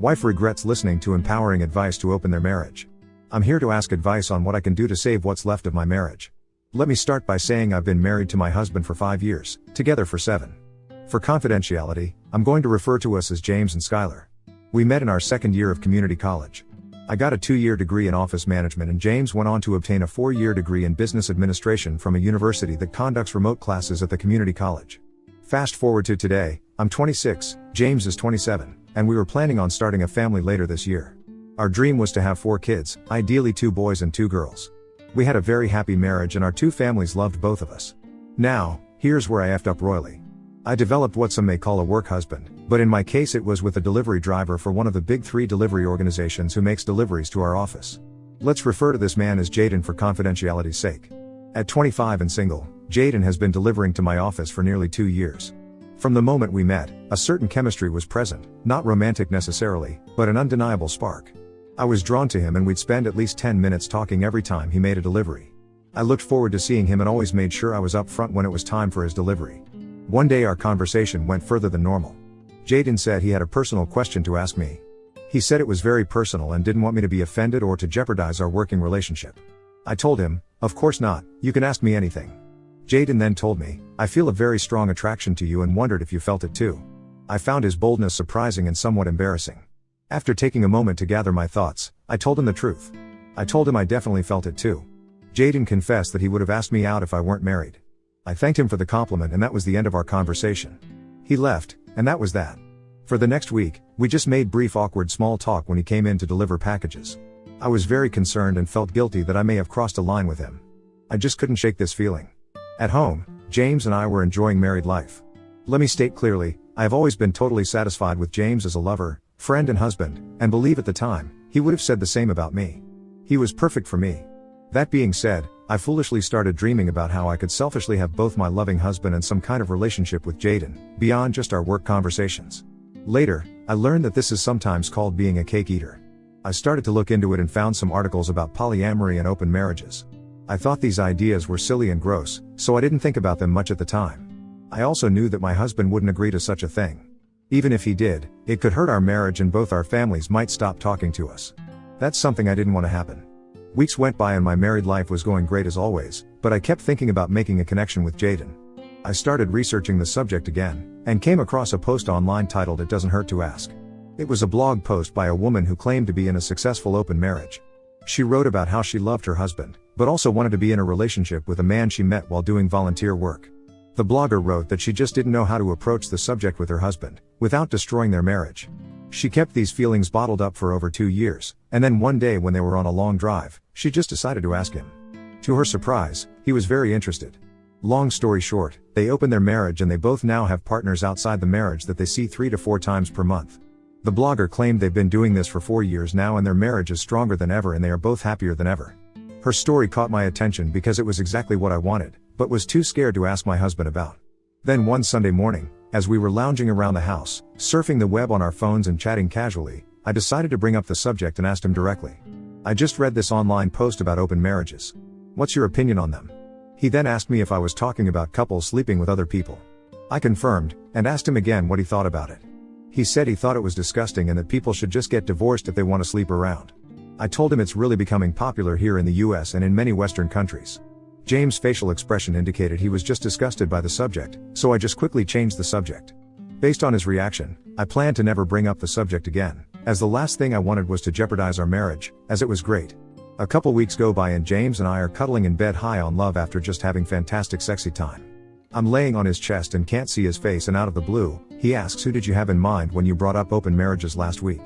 Wife regrets listening to empowering advice to open their marriage. I'm here to ask advice on what I can do to save what's left of my marriage. Let me start by saying I've been married to my husband for 5 years, together for 7. For confidentiality, I'm going to refer to us as James and Skylar. We met in our second year of community college. I got a 2-year degree in office management and James went on to obtain a 4-year degree in business administration from a university that conducts remote classes at the community college. Fast forward to today, I'm 26, James is 27, and we were planning on starting a family later this year. Our dream was to have 4 kids, ideally 2 boys and 2 girls. We had a very happy marriage and our 2 families loved both of us. Now, here's where I effed up royally. I developed what some may call a work husband, but in my case it was with a delivery driver for one of the big 3 delivery organizations who makes deliveries to our office. Let's refer to this man as Jaden for confidentiality's sake. At 25 and single, Jaden has been delivering to my office for nearly 2 years. From the moment we met, a certain chemistry was present, not romantic necessarily, but an undeniable spark. I was drawn to him and we'd spend at least 10 minutes talking every time he made a delivery. I looked forward to seeing him and always made sure I was up front when it was time for his delivery. One day our conversation went further than normal. Jaden said he had a personal question to ask me. He said it was very personal and didn't want me to be offended or to jeopardize our working relationship. I told him, of course not, you can ask me anything. Jaden then told me, I feel a very strong attraction to you and wondered if you felt it too. I found his boldness surprising and somewhat embarrassing. After taking a moment to gather my thoughts, I told him the truth. I told him I definitely felt it too. Jaden confessed that he would have asked me out if I weren't married. I thanked him for the compliment and that was the end of our conversation. He left, and that was that. For the next week, we just made brief awkward small talk when he came in to deliver packages. I was very concerned and felt guilty that I may have crossed a line with him. I just couldn't shake this feeling. At home, James and I were enjoying married life. Let me state clearly, I have always been totally satisfied with James as a lover, friend and husband, and believe at the time, he would have said the same about me. He was perfect for me. That being said, I foolishly started dreaming about how I could selfishly have both my loving husband and some kind of relationship with Jaden, beyond just our work conversations. Later, I learned that this is sometimes called being a cake eater. I started to look into it and found some articles about polyamory and open marriages. I thought these ideas were silly and gross, so I didn't think about them much at the time. I also knew that my husband wouldn't agree to such a thing. Even if he did, it could hurt our marriage and both our families might stop talking to us. That's something I didn't want to happen. Weeks went by and my married life was going great as always, but I kept thinking about making a connection with Jaden. I started researching the subject again, and came across a post online titled "It Doesn't Hurt to Ask." It was a blog post by a woman who claimed to be in a successful open marriage. She wrote about how she loved her husband, but also wanted to be in a relationship with a man she met while doing volunteer work. The blogger wrote that she just didn't know how to approach the subject with her husband, without destroying their marriage. She kept these feelings bottled up for over 2 years, and then one day when they were on a long drive, she just decided to ask him. To her surprise, he was very interested. Long story short, they opened their marriage and they both now have partners outside the marriage that they see 3 to 4 times per month. The blogger claimed they've been doing this for 4 years now and their marriage is stronger than ever and they are both happier than ever. Her story caught my attention because it was exactly what I wanted, but was too scared to ask my husband about. Then one Sunday morning, as we were lounging around the house, surfing the web on our phones and chatting casually, I decided to bring up the subject and asked him directly. I just read this online post about open marriages. What's your opinion on them? He then asked me if I was talking about couples sleeping with other people. I confirmed, and asked him again what he thought about it. He said he thought it was disgusting and that people should just get divorced if they want to sleep around. I told him it's really becoming popular here in the US and in many Western countries. James' facial expression indicated he was just disgusted by the subject, so I just quickly changed the subject. Based on his reaction, I planned to never bring up the subject again, as the last thing I wanted was to jeopardize our marriage, as it was great. A couple weeks go by and James and I are cuddling in bed high on love after just having fantastic sexy time. I'm laying on his chest and can't see his face and out of the blue, he asks, who did you have in mind when you brought up open marriages last week?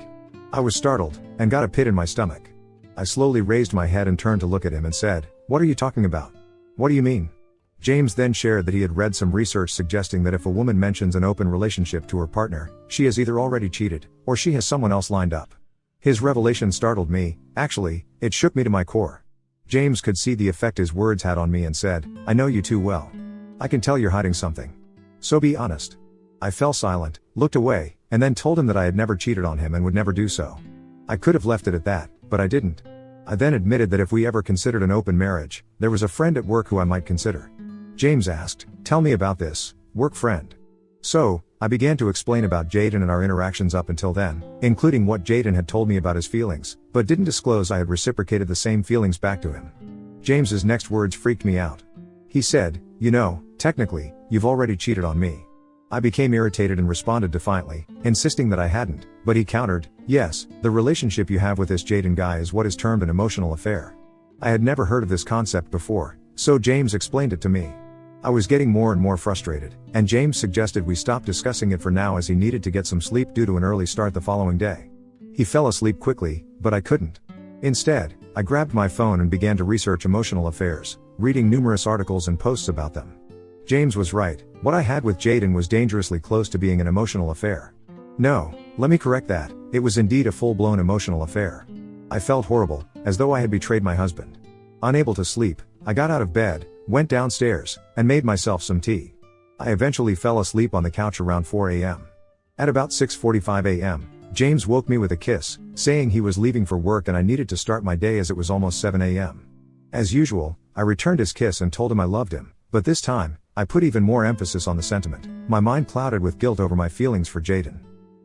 I was startled, and got a pit in my stomach. I slowly raised my head and turned to look at him and said, what are you talking about? What do you mean? James then shared that he had read some research suggesting that if a woman mentions an open relationship to her partner, she has either already cheated, or she has someone else lined up. His revelation startled me, actually, it shook me to my core. James could see the effect his words had on me and said, I know you too well. I can tell you're hiding something. So be honest. I fell silent, looked away, and then told him that I had never cheated on him and would never do so. I could have left it at that, but I didn't. I then admitted that if we ever considered an open marriage, there was a friend at work who I might consider. James asked, tell me about this, work friend. So, I began to explain about Jaden and our interactions up until then, including what Jaden had told me about his feelings, but didn't disclose I had reciprocated the same feelings back to him. James's next words freaked me out. He said, "You know, technically, you've already cheated on me." I became irritated and responded defiantly, insisting that I hadn't, but he countered, "Yes, the relationship you have with this Jaden guy is what is termed an emotional affair." I had never heard of this concept before, so James explained it to me. I was getting more and more frustrated, and James suggested we stop discussing it for now as he needed to get some sleep due to an early start the following day. He fell asleep quickly, but I couldn't. Instead, I grabbed my phone and began to research emotional affairs, reading numerous articles and posts about them. James was right, what I had with Jaden was dangerously close to being an emotional affair. No, let me correct that, it was indeed a full-blown emotional affair. I felt horrible, as though I had betrayed my husband. Unable to sleep, I got out of bed, went downstairs, and made myself some tea. I eventually fell asleep on the couch around 4 a.m. At about 6:45 a.m., James woke me with a kiss, saying he was leaving for work and I needed to start my day as it was almost 7 a.m. As usual, I returned his kiss and told him I loved him, but this time, I put even more emphasis on the sentiment, my mind clouded with guilt over my feelings for Jaden.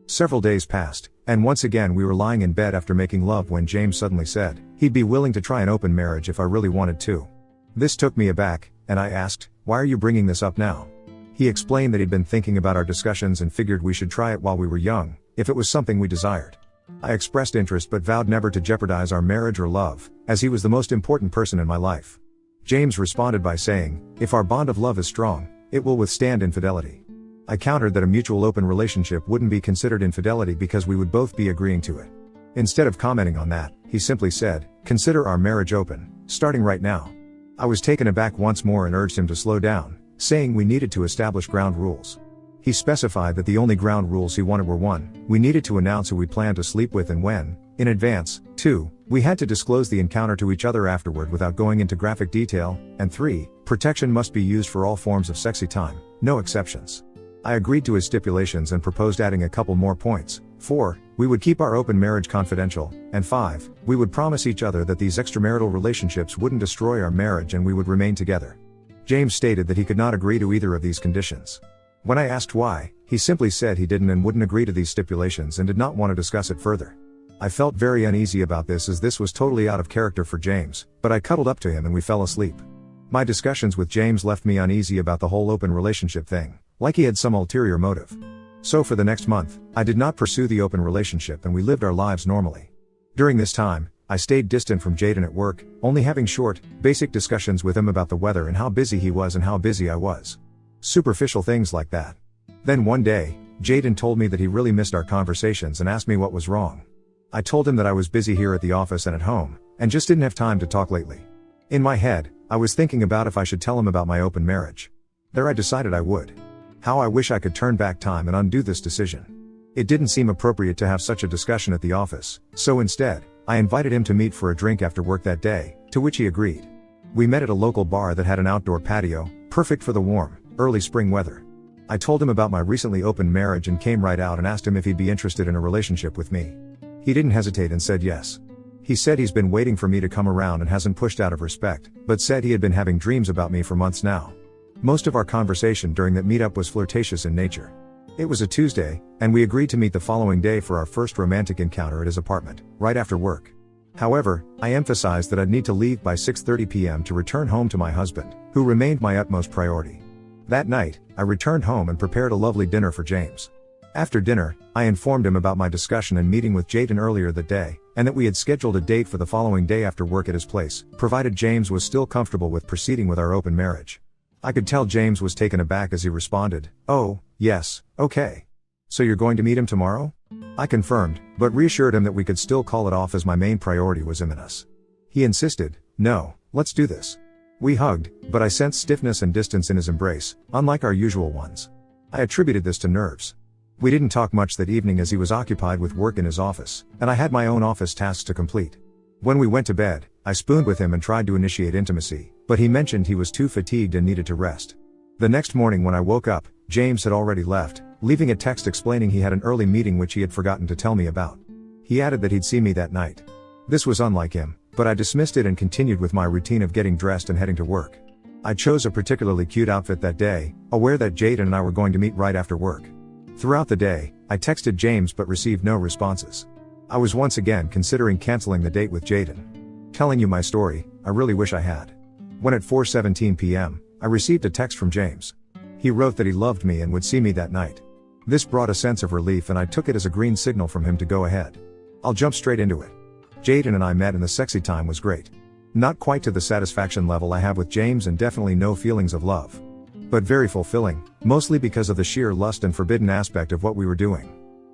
Several days passed, and once again we were lying in bed after making love when James suddenly said, he'd be willing to try an open marriage if I really wanted to. This took me aback, and I asked, "Why are you bringing this up now?" He explained that he'd been thinking about our discussions and figured we should try it while we were young, if it was something we desired. I expressed interest but vowed never to jeopardize our marriage or love, as he was the most important person in my life. James responded by saying, "If our bond of love is strong, it will withstand infidelity." I countered that a mutual open relationship wouldn't be considered infidelity because we would both be agreeing to it. Instead of commenting on that, he simply said, "Consider our marriage open, starting right now." I was taken aback once more and urged him to slow down, saying we needed to establish ground rules. He specified that the only ground rules he wanted were 1, we needed to announce who we planned to sleep with and when, in advance, 2, we had to disclose the encounter to each other afterward without going into graphic detail, and 3, protection must be used for all forms of sexy time, no exceptions. I agreed to his stipulations and proposed adding a couple more points. 4, we would keep our open marriage confidential, and 5, we would promise each other that these extramarital relationships wouldn't destroy our marriage and we would remain together. James stated that he could not agree to either of these conditions. When I asked why, he simply said he didn't and wouldn't agree to these stipulations and did not want to discuss it further. I felt very uneasy about this as this was totally out of character for James, but I cuddled up to him and we fell asleep. My discussions with James left me uneasy about the whole open relationship thing, like he had some ulterior motive. So for the next month, I did not pursue the open relationship and we lived our lives normally. During this time, I stayed distant from Jaden at work, only having short, basic discussions with him about the weather and how busy he was and how busy I was. Superficial things like that. Then one day, Jaden told me that he really missed our conversations and asked me what was wrong. I told him that I was busy here at the office and at home, and just didn't have time to talk lately. In my head, I was thinking about if I should tell him about my open marriage. There I decided I would. How I wish I could turn back time and undo this decision. It didn't seem appropriate to have such a discussion at the office, so instead, I invited him to meet for a drink after work that day, to which he agreed. We met at a local bar that had an outdoor patio, perfect for the warm, early spring weather. I told him about my recently opened marriage and came right out and asked him if he'd be interested in a relationship with me. He didn't hesitate and said yes. He said he's been waiting for me to come around and hasn't pushed out of respect, but said he had been having dreams about me for months now. Most of our conversation during that meetup was flirtatious in nature. It was a Tuesday, and we agreed to meet the following day for our first romantic encounter at his apartment, right after work. However, I emphasized that I'd need to leave by 6:30 p.m. to return home to my husband, who remained my utmost priority. That night, I returned home and prepared a lovely dinner for James. After dinner, I informed him about my discussion and meeting with Jaden earlier that day, and that we had scheduled a date for the following day after work at his place, provided James was still comfortable with proceeding with our open marriage. I could tell James was taken aback as he responded, "Oh, yes, okay. So you're going to meet him tomorrow?" I confirmed, but reassured him that we could still call it off as my main priority was him and us. He insisted, "No, let's do this." We hugged, but I sensed stiffness and distance in his embrace, unlike our usual ones. I attributed this to nerves. We didn't talk much that evening as he was occupied with work in his office, and I had my own office tasks to complete. When we went to bed, I spooned with him and tried to initiate intimacy, but he mentioned he was too fatigued and needed to rest. The next morning when I woke up, James had already left, leaving a text explaining he had an early meeting which he had forgotten to tell me about. He added that he'd see me that night. This was unlike him, but I dismissed it and continued with my routine of getting dressed and heading to work. I chose a particularly cute outfit that day, aware that Jaden and I were going to meet right after work. Throughout the day, I texted James but received no responses. I was once again considering canceling the date with Jaden. Telling you my story, I really wish I had. When at 4:17 p.m., I received a text from James. He wrote that he loved me and would see me that night. This brought a sense of relief and I took it as a green signal from him to go ahead. I'll jump straight into it. Jaden and I met and the sexy time was great. Not quite to the satisfaction level I have with James and definitely no feelings of love. But very fulfilling, mostly because of the sheer lust and forbidden aspect of what we were doing.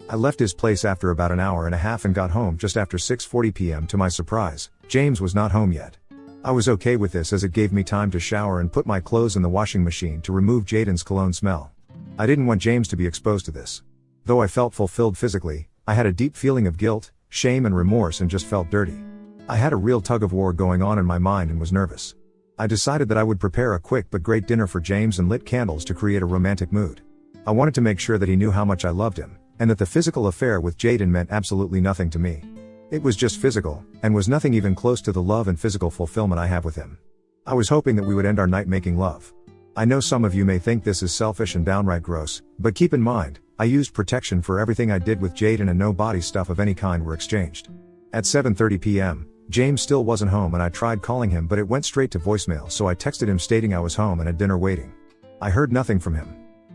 I left his place after about an hour and a half and got home just after 6:40 p.m. To my surprise, James was not home yet. I was okay with this as it gave me time to shower and put my clothes in the washing machine to remove Jaden's cologne smell. I didn't want James to be exposed to this. Though I felt fulfilled physically, I had a deep feeling of guilt, shame and remorse and just felt dirty. I had a real tug of war going on in my mind and was nervous. I decided that I would prepare a quick but great dinner for James and lit candles to create a romantic mood. I wanted to make sure that he knew how much I loved him, and that the physical affair with Jaden meant absolutely nothing to me. It was just physical, and was nothing even close to the love and physical fulfillment I have with him. I was hoping that we would end our night making love. I know some of you may think this is selfish and downright gross, but keep in mind, I used protection for everything I did with Jaden and no body stuff of any kind were exchanged. At 7:30 p.m., James still wasn't home and I tried calling him but it went straight to voicemail, so I texted him stating I was home and at dinner waiting. I heard nothing from him.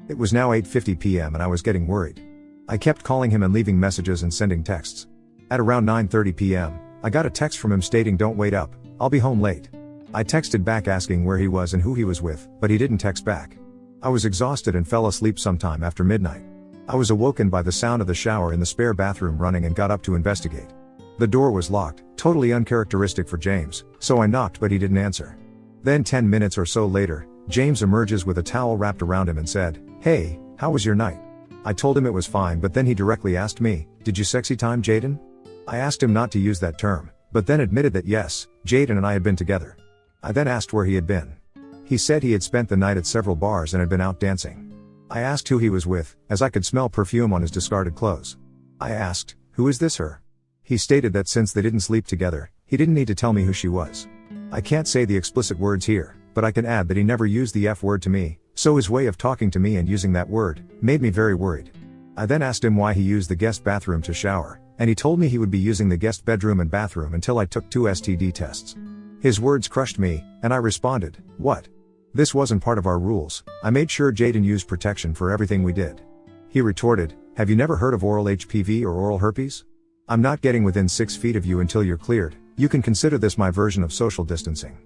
It was now 8:50 p.m. and I was getting worried. I kept calling him and leaving messages and sending texts. At around 9:30 p.m., I got a text from him stating don't wait up, I'll be home late. I texted back asking where he was and who he was with, but he didn't text back. I was exhausted and fell asleep sometime after midnight. I was awoken by the sound of the shower in the spare bathroom running and got up to investigate. The door was locked, totally uncharacteristic for James, so I knocked but he didn't answer. Then 10 minutes or so later, James emerges with a towel wrapped around him and said, "Hey, how was your night?" I told him it was fine but then he directly asked me, "Did you sexy time Jaden?" I asked him not to use that term, but then admitted that yes, Jaden and I had been together. I then asked where he had been. He said he had spent the night at several bars and had been out dancing. I asked who he was with, as I could smell perfume on his discarded clothes. I asked, "Who is this her?" He stated that since they didn't sleep together, he didn't need to tell me who she was. I can't say the explicit words here, but I can add that he never used the F word to me, so his way of talking to me and using that word, made me very worried. I then asked him why he used the guest bathroom to shower, and he told me he would be using the guest bedroom and bathroom until I took 2 STD tests. His words crushed me, and I responded, "What? This wasn't part of our rules, I made sure Jaden used protection for everything we did." He retorted, "Have you never heard of oral HPV or oral herpes? I'm not getting within 6 feet of you until you're cleared, you can consider this my version of social distancing."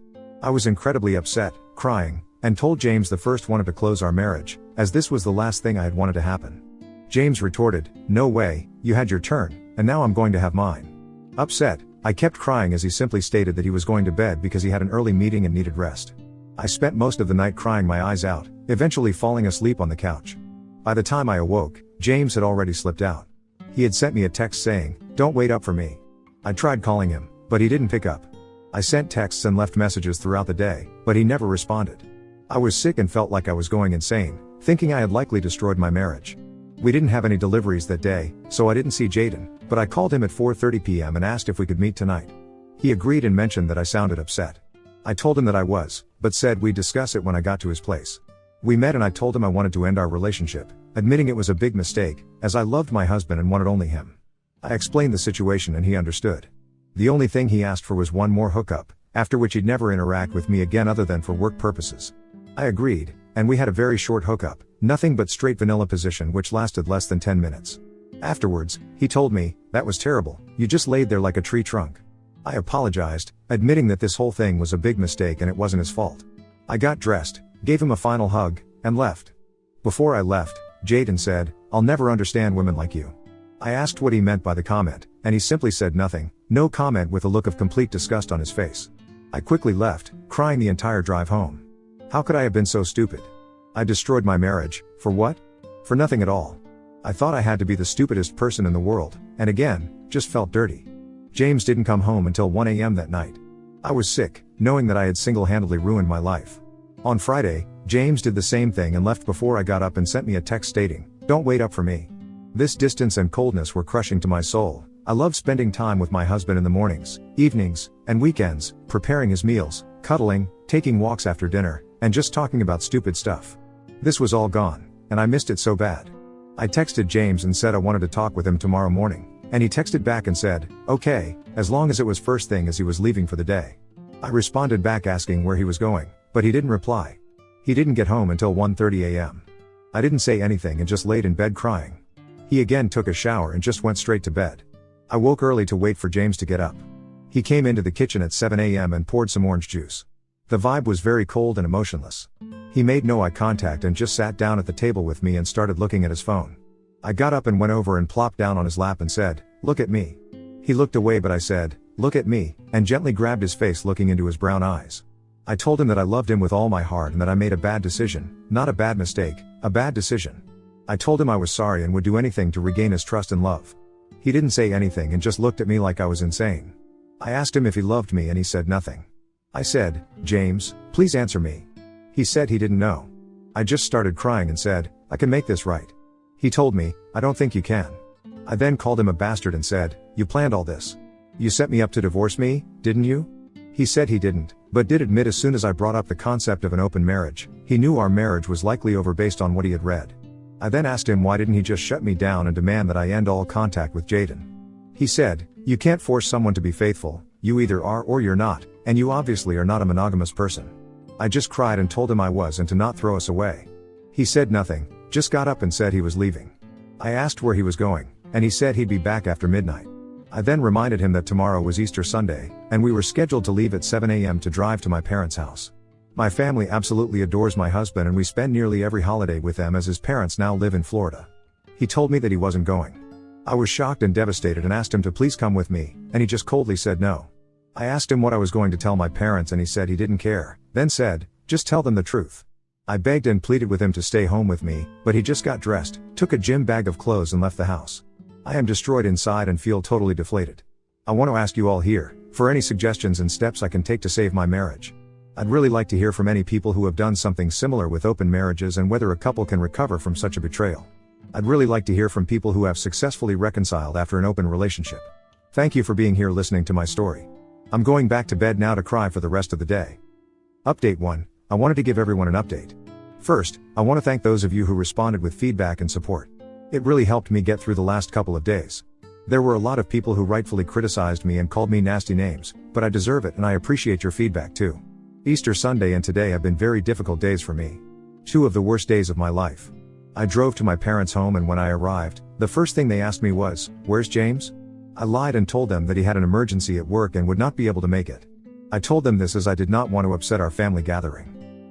I was incredibly upset, crying, and told James the first wanted to close our marriage, as this was the last thing I had wanted to happen. James retorted, "No way, you had your turn, and now I'm going to have mine." Upset, I kept crying as he simply stated that he was going to bed because he had an early meeting and needed rest. I spent most of the night crying my eyes out, eventually falling asleep on the couch. By the time I awoke, James had already slipped out. He had sent me a text saying, "Don't wait up for me." I tried calling him, but he didn't pick up. I sent texts and left messages throughout the day, but he never responded. I was sick and felt like I was going insane, thinking I had likely destroyed my marriage. We didn't have any deliveries that day, so I didn't see Jaden, but I called him at 4:30 p.m. and asked if we could meet tonight. He agreed and mentioned that I sounded upset. I told him that I was, but said we'd discuss it when I got to his place. We met and I told him I wanted to end our relationship, admitting it was a big mistake, as I loved my husband and wanted only him. I explained the situation and he understood. The only thing he asked for was one more hookup, after which he'd never interact with me again other than for work purposes. I agreed, and we had a very short hookup, nothing but straight vanilla position which lasted less than 10 minutes. Afterwards, he told me, "That was terrible, you just laid there like a tree trunk." I apologized, admitting that this whole thing was a big mistake and it wasn't his fault. I got dressed, gave him a final hug, and left. Before I left, Jaden said, "I'll never understand women like you." I asked what he meant by the comment, and he simply said nothing, no comment, with a look of complete disgust on his face. I quickly left, crying the entire drive home. How could I have been so stupid? I destroyed my marriage, for what? For nothing at all. I thought I had to be the stupidest person in the world, and again, just felt dirty. James didn't come home until 1 a.m. that night. I was sick, knowing that I had single-handedly ruined my life. On Friday, James did the same thing and left before I got up and sent me a text stating, "Don't wait up for me." This distance and coldness were crushing to my soul. I love spending time with my husband in the mornings, evenings, and weekends, preparing his meals, cuddling, taking walks after dinner, and just talking about stupid stuff. This was all gone, and I missed it so bad. I texted James and said I wanted to talk with him tomorrow morning, and he texted back and said, okay, as long as it was first thing as he was leaving for the day. I responded back asking where he was going, but he didn't reply. He didn't get home until 1:30 a.m. I didn't say anything and just laid in bed crying. He again took a shower and just went straight to bed. I woke early to wait for James to get up. He came into the kitchen at 7 a.m. and poured some orange juice. The vibe was very cold and emotionless. He made no eye contact and just sat down at the table with me and started looking at his phone. I got up and went over and plopped down on his lap and said, "Look at me." He looked away, but I said, "Look at me," and gently grabbed his face, looking into his brown eyes. I told him that I loved him with all my heart and that I made a bad decision, not a bad mistake, a bad decision. I told him I was sorry and would do anything to regain his trust and love. He didn't say anything and just looked at me like I was insane. I asked him if he loved me and he said nothing. I said, "James, please answer me." He said he didn't know. I just started crying and said, "I can make this right." He told me, "I don't think you can." I then called him a bastard and said, "You planned all this. You set me up to divorce me, didn't you?" He said he didn't, but did admit as soon as I brought up the concept of an open marriage, he knew our marriage was likely over based on what he had read. I then asked him why didn't he just shut me down and demand that I end all contact with Jaden. He said, "You can't force someone to be faithful, you either are or you're not, and you obviously are not a monogamous person." I just cried and told him I was and to not throw us away. He said nothing, just got up and said he was leaving. I asked where he was going, and he said he'd be back after midnight. I then reminded him that tomorrow was Easter Sunday, and we were scheduled to leave at 7 a.m. to drive to my parents' house. My family absolutely adores my husband and we spend nearly every holiday with them as his parents now live in Florida. He told me that he wasn't going. I was shocked and devastated and asked him to please come with me, and he just coldly said no. I asked him what I was going to tell my parents and he said he didn't care, then said, "Just tell them the truth." I begged and pleaded with him to stay home with me, but he just got dressed, took a gym bag of clothes and left the house. I am destroyed inside and feel totally deflated. I want to ask you all here, for any suggestions and steps I can take to save my marriage. I'd really like to hear from any people who have done something similar with open marriages and whether a couple can recover from such a betrayal. I'd really like to hear from people who have successfully reconciled after an open relationship. Thank you for being here listening to my story. I'm going back to bed now to cry for the rest of the day. Update 1. I wanted to give everyone an update. First, I want to thank those of you who responded with feedback and support. It really helped me get through the last couple of days. There were a lot of people who rightfully criticized me and called me nasty names, but I deserve it and I appreciate your feedback too. Easter Sunday and today have been very difficult days for me. 2 of the worst days of my life. I drove to my parents' home and when I arrived, the first thing they asked me was, "Where's James?" I lied and told them that he had an emergency at work and would not be able to make it. I told them this as I did not want to upset our family gathering.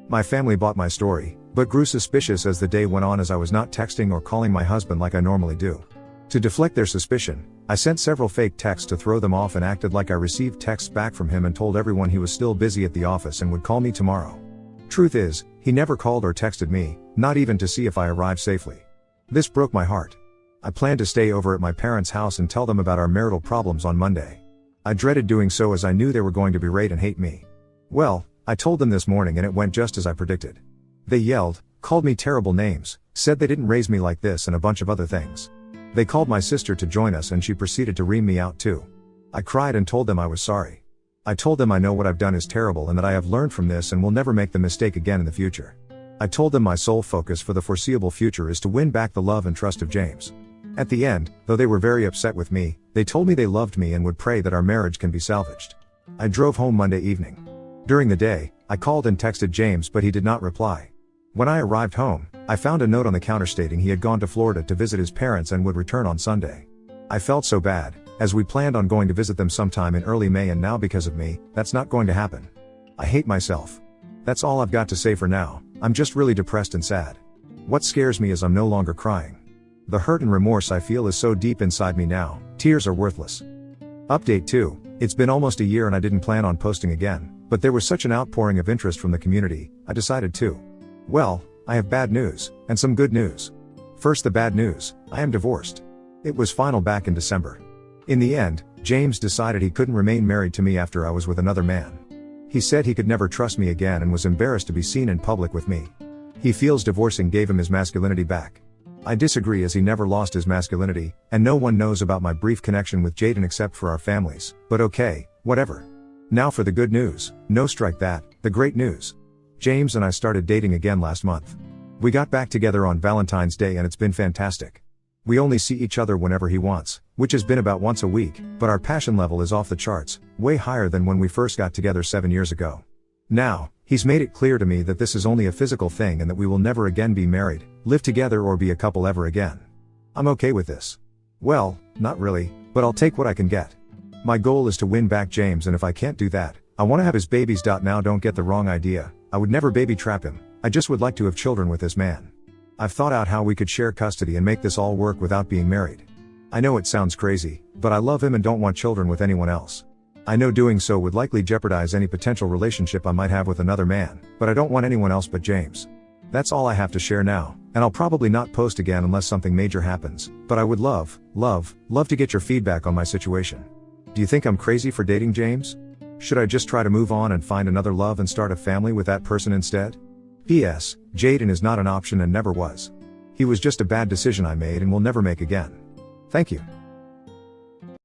My family bought my story, but grew suspicious as the day went on as I was not texting or calling my husband like I normally do. To deflect their suspicion, I sent several fake texts to throw them off and acted like I received texts back from him and told everyone he was still busy at the office and would call me tomorrow. Truth is, he never called or texted me, not even to see if I arrived safely. This broke my heart. I planned to stay over at my parents' house and tell them about our marital problems on Monday. I dreaded doing so as I knew they were going to berate and hate me. Well, I told them this morning and it went just as I predicted. They yelled, called me terrible names, said they didn't raise me like this and a bunch of other things. They called my sister to join us and she proceeded to ream me out too. I cried and told them I was sorry. I told them I know what I've done is terrible and that I have learned from this and will never make the mistake again in the future. I told them my sole focus for the foreseeable future is to win back the love and trust of James. At the end, though they were very upset with me, they told me they loved me and would pray that our marriage can be salvaged. I drove home Monday evening. During the day, I called and texted James but he did not reply. When I arrived home, I found a note on the counter stating he had gone to Florida to visit his parents and would return on Sunday. I felt so bad, as we planned on going to visit them sometime in early May and now because of me, that's not going to happen. I hate myself. That's all I've got to say for now. I'm just really depressed and sad. What scares me is I'm no longer crying. The hurt and remorse I feel is so deep inside me now, tears are worthless. Update 2. It's been almost a year and I didn't plan on posting again, but there was such an outpouring of interest from the community, I decided to. Well, I have bad news, and some good news. First the bad news, I am divorced. It was final back in December. In the end, James decided he couldn't remain married to me after I was with another man. He said he could never trust me again and was embarrassed to be seen in public with me. He feels divorcing gave him his masculinity back. I disagree as he never lost his masculinity, and no one knows about my brief connection with Jaden except for our families, but okay, whatever. Now for the good news, no strike that, the great news. James and I started dating again last month. We got back together on Valentine's Day and it's been fantastic. We only see each other whenever he wants, which has been about once a week, but our passion level is off the charts, way higher than when we first got together 7 years ago. Now, he's made it clear to me that this is only a physical thing and that we will never again be married, live together or be a couple ever again. I'm okay with this. Well, not really, but I'll take what I can get. My goal is to win back James, and if I can't do that, I want to have his babies. Now don't get the wrong idea, I would never baby trap him, I just would like to have children with this man. I've thought out how we could share custody and make this all work without being married. I know it sounds crazy, but I love him and don't want children with anyone else. I know doing so would likely jeopardize any potential relationship I might have with another man, but I don't want anyone else but James. That's all I have to share now, and I'll probably not post again unless something major happens, but I would love to get your feedback on my situation. Do you think I'm crazy for dating James? Should I just try to move on and find another love and start a family with that person instead? P.S. Jaden is not an option and never was. He was just a bad decision I made and will never make again. Thank you.